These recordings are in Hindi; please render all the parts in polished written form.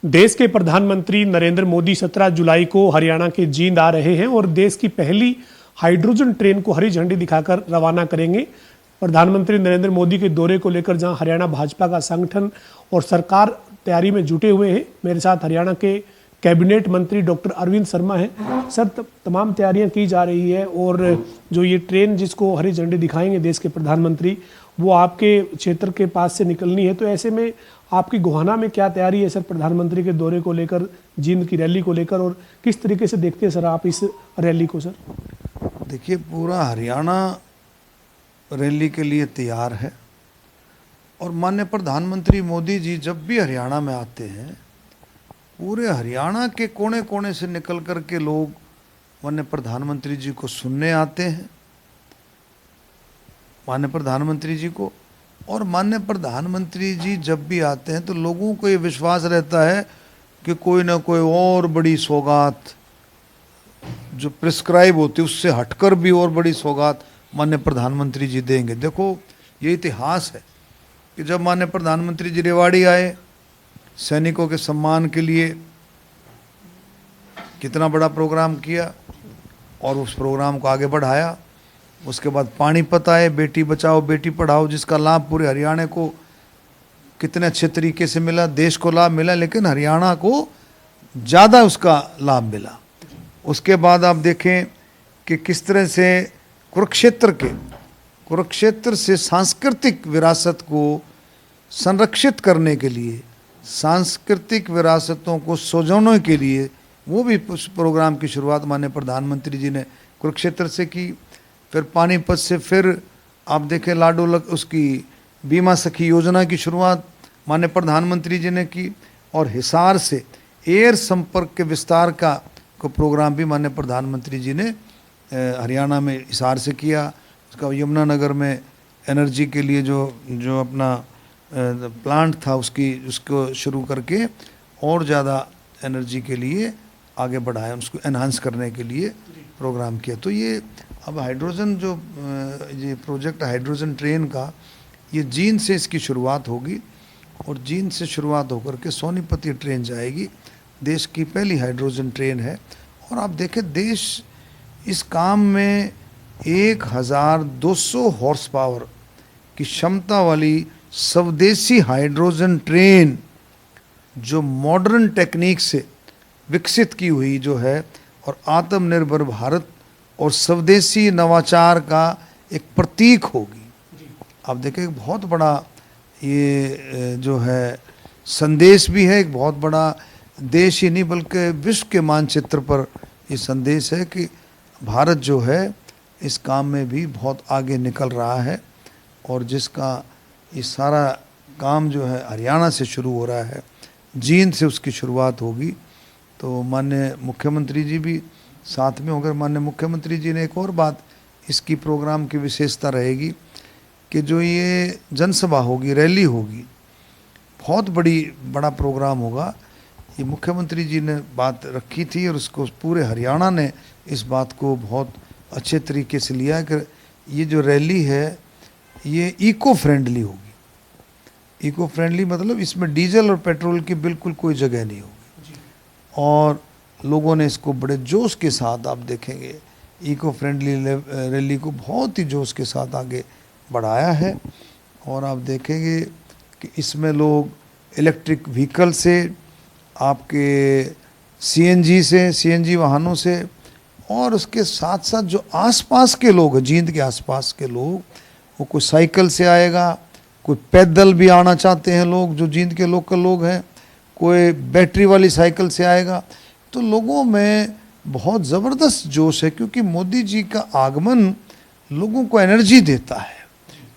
देश के प्रधानमंत्री नरेंद्र मोदी 17 जुलाई को हरियाणा के जींद आ रहे हैं और देश की पहली हाइड्रोजन ट्रेन को हरी झंडी दिखाकर रवाना करेंगे। प्रधानमंत्री नरेंद्र मोदी के दौरे को लेकर जहां हरियाणा भाजपा का संगठन और सरकार तैयारी में जुटे हुए हैं, मेरे साथ हरियाणा के कैबिनेट मंत्री डॉक्टर अरविंद शर्मा हैं। सर, तमाम तैयारियां की जा रही है और जो ये ट्रेन जिसको हरी झंडी दिखाएंगे देश के प्रधानमंत्री, वो आपके क्षेत्र के पास से निकलनी है। तो ऐसे में आपकी गोहाना में क्या तैयारी है सर, प्रधानमंत्री के दौरे को लेकर, जींद की रैली को लेकर, और किस तरीके से देखते हैं सर आप इस रैली को? सर देखिए, पूरा हरियाणा रैली के लिए तैयार है और माननीय प्रधानमंत्री मोदी जी जब भी हरियाणा में आते हैं, पूरे हरियाणा के कोने कोने से निकल कर के लोग माननीय प्रधानमंत्री जी को सुनने आते हैं, माननीय प्रधानमंत्री जी को। और माननीय प्रधानमंत्री जी जब भी आते हैं तो लोगों को ये विश्वास रहता है कि कोई ना कोई और बड़ी सौगात जो प्रिस्क्राइब होती है उससे हटकर भी और बड़ी सौगात माननीय प्रधानमंत्री जी देंगे। देखो, ये इतिहास है कि जब माननीय प्रधानमंत्री जी रेवाड़ी आए, सैनिकों के सम्मान के लिए कितना बड़ा प्रोग्राम किया और उस प्रोग्राम को आगे बढ़ाया। उसके बाद पानीपत आए, बेटी बचाओ बेटी पढ़ाओ, जिसका लाभ पूरे हरियाणा को कितने अच्छे तरीके से मिला, देश को लाभ मिला, लेकिन हरियाणा को ज़्यादा उसका लाभ मिला। उसके बाद आप देखें कि किस तरह से कुरुक्षेत्र से सांस्कृतिक विरासत को संरक्षित करने के लिए, सांस्कृतिक विरासतों को सजोने के लिए, वो भी उस प्रोग्राम की शुरुआत माननीय प्रधानमंत्री जी ने कुरुक्षेत्र से की। फिर पानीपत से फिर आप देखें उसकी बीमा सखी योजना की शुरुआत माननीय प्रधानमंत्री जी ने की, और हिसार से एयर संपर्क के विस्तार को प्रोग्राम भी माननीय प्रधानमंत्री जी ने हरियाणा में हिसार से किया। उसका यमुनानगर में एनर्जी के लिए जो अपना प्लांट था उसको शुरू करके और ज़्यादा एनर्जी के लिए आगे बढ़ाया, उसको एनहांस करने के लिए प्रोग्राम किया। तो ये अब हाइड्रोजन ये प्रोजेक्ट हाइड्रोजन ट्रेन का, ये जींद से इसकी शुरुआत होगी और जींद से शुरुआत होकर के सोनीपत ये ट्रेन जाएगी। देश की पहली हाइड्रोजन ट्रेन है और आप देखें, देश इस काम में 1200 हॉर्स पावर की क्षमता वाली स्वदेशी हाइड्रोजन ट्रेन जो मॉडर्न टेक्निक से विकसित की हुई जो है, और आत्मनिर्भर भारत और स्वदेशी नवाचार का एक प्रतीक होगी। आप देखें, बहुत बड़ा ये जो है संदेश भी है, एक बहुत बड़ा देश ही नहीं बल्कि विश्व के मानचित्र पर ये संदेश है कि भारत जो है इस काम में भी बहुत आगे निकल रहा है, और जिसका ये सारा काम जो है हरियाणा से शुरू हो रहा है, जींद से उसकी शुरुआत होगी। तो माननीय मुख्यमंत्री जी भी साथ में होकर, माननीय मुख्यमंत्री जी ने एक और बात, इसकी प्रोग्राम की विशेषता रहेगी कि जो ये जनसभा होगी, रैली होगी, बहुत बड़ा प्रोग्राम होगा। ये मुख्यमंत्री जी ने बात रखी थी और उसको पूरे हरियाणा ने इस बात को बहुत अच्छे तरीके से लिया कि ये जो रैली है ये इको फ्रेंडली होगी। इको फ्रेंडली मतलब इसमें डीजल और पेट्रोल की बिल्कुल कोई जगह नहीं होगी, और लोगों ने इसको बड़े जोश के साथ, आप देखेंगे, इको फ्रेंडली रैली को बहुत ही जोश के साथ आगे बढ़ाया है। और आप देखेंगे कि इसमें लोग इलेक्ट्रिक व्हीकल से, आपके सीएनजी वाहनों से, और उसके साथ साथ जो आसपास के लोग हैं, जींद के आसपास के लोग, वो कोई साइकिल से आएगा, कोई पैदल भी आना चाहते हैं लोग जो जींद के लोकल लोग हैं, कोई बैटरी वाली साइकिल से आएगा। तो लोगों में बहुत ज़बरदस्त जोश है, क्योंकि मोदी जी का आगमन लोगों को एनर्जी देता है।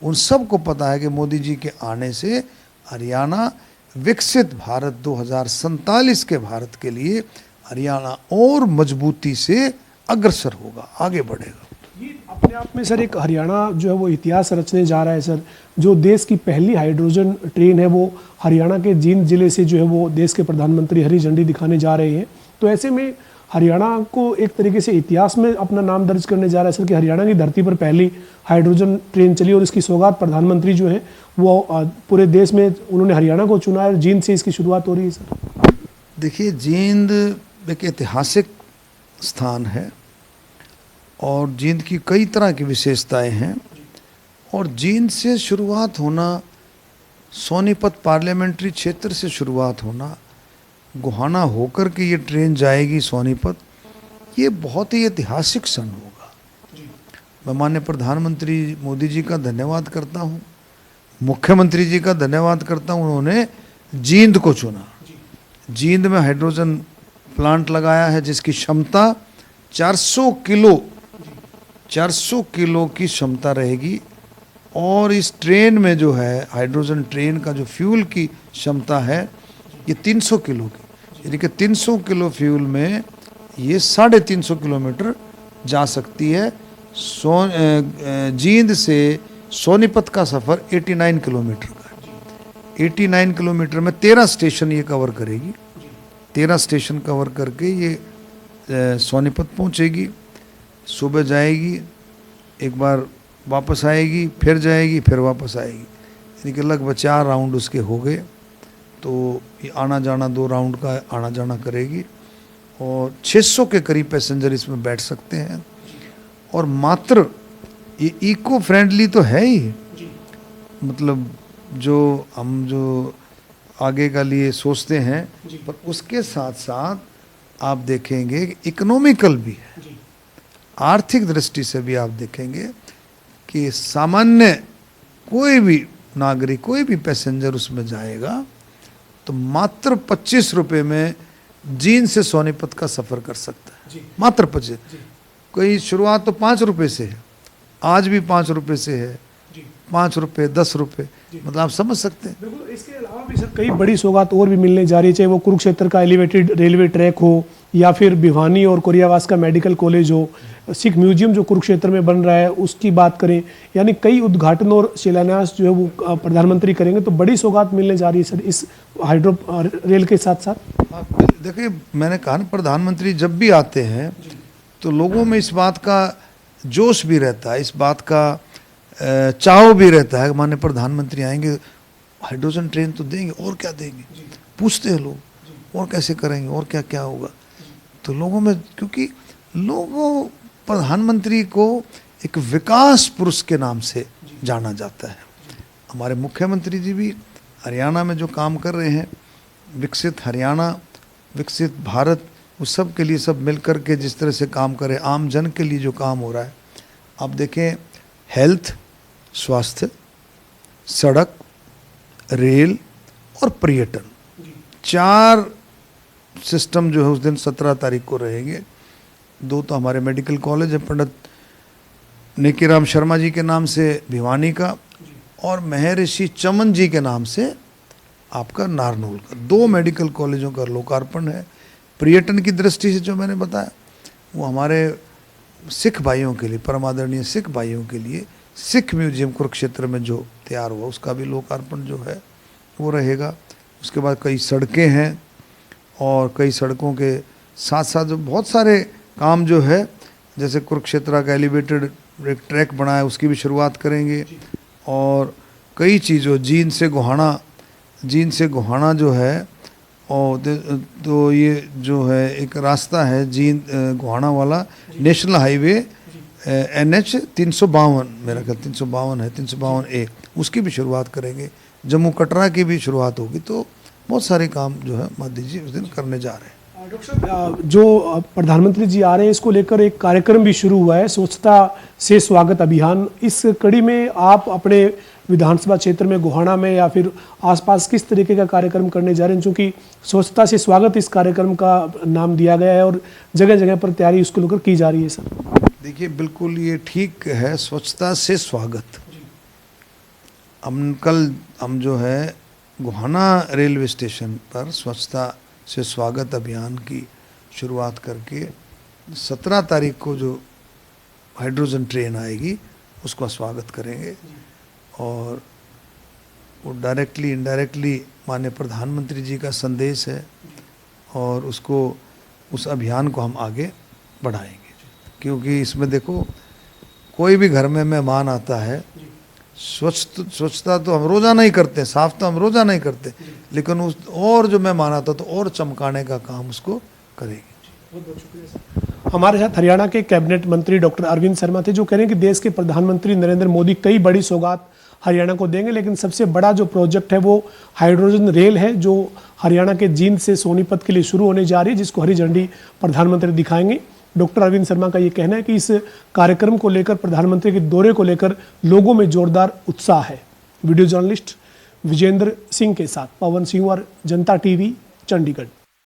उन सब को पता है कि मोदी जी के आने से हरियाणा विकसित भारत 2047 के भारत के लिए हरियाणा और मजबूती से अग्रसर होगा, आगे बढ़ेगा। ये अपने आप में सर एक हरियाणा जो है वो इतिहास रचने जा रहा है सर। जो देश की पहली हाइड्रोजन ट्रेन है वो हरियाणा के जींद जिले से जो है वो देश के प्रधानमंत्री हरी झंडी दिखाने जा रहे हैं। तो ऐसे में हरियाणा को एक तरीके से इतिहास में अपना नाम दर्ज करने जा रहा है सर कि हरियाणा की धरती पर पहली हाइड्रोजन ट्रेन चली, और इसकी सौगात प्रधानमंत्री जो है वो पूरे देश में उन्होंने हरियाणा को चुना है, जींद से इसकी शुरुआत हो रही है सर। देखिए, जींद एक ऐतिहासिक स्थान है और जींद की कई तरह की विशेषताएं हैं। और जींद से शुरुआत होना, सोनीपत पार्लियामेंट्री क्षेत्र से शुरुआत होना, गोहाना होकर के ये ट्रेन जाएगी सोनीपत, ये बहुत ही ऐतिहासिक क्षण होगा। मैं माननीय प्रधानमंत्री मोदी जी का धन्यवाद करता हूँ, मुख्यमंत्री जी का धन्यवाद करता हूँ, उन्होंने जींद को चुना। जींद में हाइड्रोजन प्लांट लगाया है जिसकी क्षमता 400 किलो की क्षमता रहेगी। और इस ट्रेन में जो है हाइड्रोजन ट्रेन का जो फ्यूल की क्षमता है ये 300 किलो की, यानी कि 300 किलो फ्यूल में ये 350 किलोमीटर जा सकती है। जींद से सोनीपत का सफ़र 89 किलोमीटर का है। 89 किलोमीटर में 13 स्टेशन ये कवर करेगी। 13 स्टेशन कवर करके ये सोनीपत पहुंचेगी, सुबह जाएगी, एक बार वापस आएगी, फिर जाएगी, फिर वापस आएगी, यानी कि लगभग 4 राउंड उसके हो गए। तो ये आना जाना 2 राउंड का आना जाना करेगी और 600 के करीब पैसेंजर इसमें बैठ सकते हैं। और मात्र ये इको फ्रेंडली तो है ही, मतलब जो आगे का लिए सोचते हैं, पर उसके साथ साथ आप देखेंगे कि इकोनॉमिकल भी है। आर्थिक दृष्टि से भी आप देखेंगे कि सामान्य कोई भी नागरिक, कोई भी पैसेंजर उसमें जाएगा तो मात्र 25 रुपये में जींद से सोनीपत का सफ़र कर सकता है। मात्र 25। कोई शुरुआत तो 5 रुपये से है, आज भी 5 रुपये से है, 5 रुपये, 10 रुपये, मतलब आप समझ सकते हैं। बिल्कुल। इसके अलावा भी सर कई बड़ी सौगात और भी मिलने जा रही है, चाहे वो कुरुक्षेत्र का एलिवेटेड रेलवे ट्रैक हो या फिर भिवानी और कोरियावास का मेडिकल कॉलेज हो, सिख म्यूजियम जो कुरुक्षेत्र में बन रहा है उसकी बात करें, यानी कई उद्घाटन और शिलान्यास जो है वो प्रधानमंत्री करेंगे। तो बड़ी सौगात मिलने जा रही है सर इस हाइड्रो रेल के साथ साथ। देखिए, मैंने कहा ना, प्रधानमंत्री जब भी आते हैं तो लोगों में इस बात का जोश भी रहता है, इस बात का चाव भी रहता है। माननीय प्रधानमंत्री आएंगे, हाइड्रोजन ट्रेन तो देंगे, और क्या देंगे, पूछते हैं लोग, और कैसे करेंगे, और क्या क्या होगा। तो लोगों में, क्योंकि लोगों प्रधानमंत्री को एक विकास पुरुष के नाम से जाना जाता है। हमारे मुख्यमंत्री जी भी हरियाणा में जो काम कर रहे हैं, विकसित हरियाणा, विकसित भारत, उस सब के लिए सब मिलकर के जिस तरह से काम करें, आम जन के लिए जो काम हो रहा है, आप देखें, हेल्थ, स्वास्थ्य, सड़क, रेल और पर्यटन, 4 सिस्टम जो है उस दिन 17 तारीख को रहेंगे। 2 तो हमारे मेडिकल कॉलेज है, पंडित नेकीराम शर्मा जी के नाम से भिवानी का, और महर्षि चमन जी के नाम से आपका नारनौल का। 2 मेडिकल कॉलेजों का लोकार्पण है। पर्यटन की दृष्टि से जो मैंने बताया, वो हमारे सिख भाइयों के लिए, परमादरणीय सिख भाइयों के लिए सिख म्यूजियम कुरुक्षेत्र में जो तैयार हुआ उसका भी लोकार्पण जो है वो रहेगा। उसके बाद कई सड़कें हैं और कई सड़कों के साथ साथ जो बहुत सारे काम जो है, जैसे कुरुक्षेत्र का एलिवेटेड एक ट्रैक बना है, उसकी भी शुरुआत करेंगे। और कई चीज़ों, जींद से गोहाना जो है, और तो ये जो है एक रास्ता है जींद गोहाना वाला, नेशनल हाईवे NH 352, मेरा ख्याल 352 है, 352A, उसकी भी शुरुआत करेंगे। जम्मू कटरा की भी शुरुआत होगी। तो बहुत सारे काम जो है मोदी जी उस दिन करने जा रहे हैं। डॉक्टर साहब, जो प्रधानमंत्री जी आ रहे हैं, इसको लेकर एक कार्यक्रम भी शुरू हुआ है, स्वच्छता से स्वागत अभियान। इस कड़ी में आप अपने विधानसभा क्षेत्र में, गोहाना में या फिर आसपास किस तरीके का कार्यक्रम करने जा रहे हैं? क्योंकि स्वच्छता से स्वागत इस कार्यक्रम का नाम दिया गया है और जगह जगह पर तैयारी उसको लेकर की जा रही है सर। देखिए, बिल्कुल ये ठीक है, स्वच्छता से स्वागत। हम जो है गोहाना रेलवे स्टेशन पर स्वच्छता से स्वागत अभियान की शुरुआत करके 17 तारीख को जो हाइड्रोजन ट्रेन आएगी उसका स्वागत करेंगे। और वो डायरेक्टली इनडायरेक्टली माननीय प्रधानमंत्री जी का संदेश है और उसको, उस अभियान को हम आगे बढ़ाएंगे। क्योंकि इसमें देखो, कोई भी घर में मेहमान आता है, स्वच्छता तो हम रोजाना ही करते हैं, साफ तो हम रोजाना ही करते हैं, लेकिन उस और जो मैं माना था तो और चमकाने का काम उसको करेगी। हमारे साथ हरियाणा के कैबिनेट मंत्री डॉक्टर अरविंद शर्मा थे, जो कह रहे हैं कि देश के प्रधानमंत्री नरेंद्र मोदी कई बड़ी सौगात हरियाणा को देंगे, लेकिन सबसे बड़ा जो प्रोजेक्ट है वो हाइड्रोजन रेल है, जो हरियाणा के जींद से सोनीपत के लिए शुरू होने जा रही है, जिसको हरी झंडी प्रधानमंत्री दिखाएंगे। डॉक्टर अरविंद शर्मा का ये कहना है कि इस कार्यक्रम को लेकर, प्रधानमंत्री के दौरे को लेकर लोगों में जोरदार उत्साह है। वीडियो जर्नलिस्ट विजेंद्र सिंह के साथ पवन सिंह और जनता टीवी, चंडीगढ़।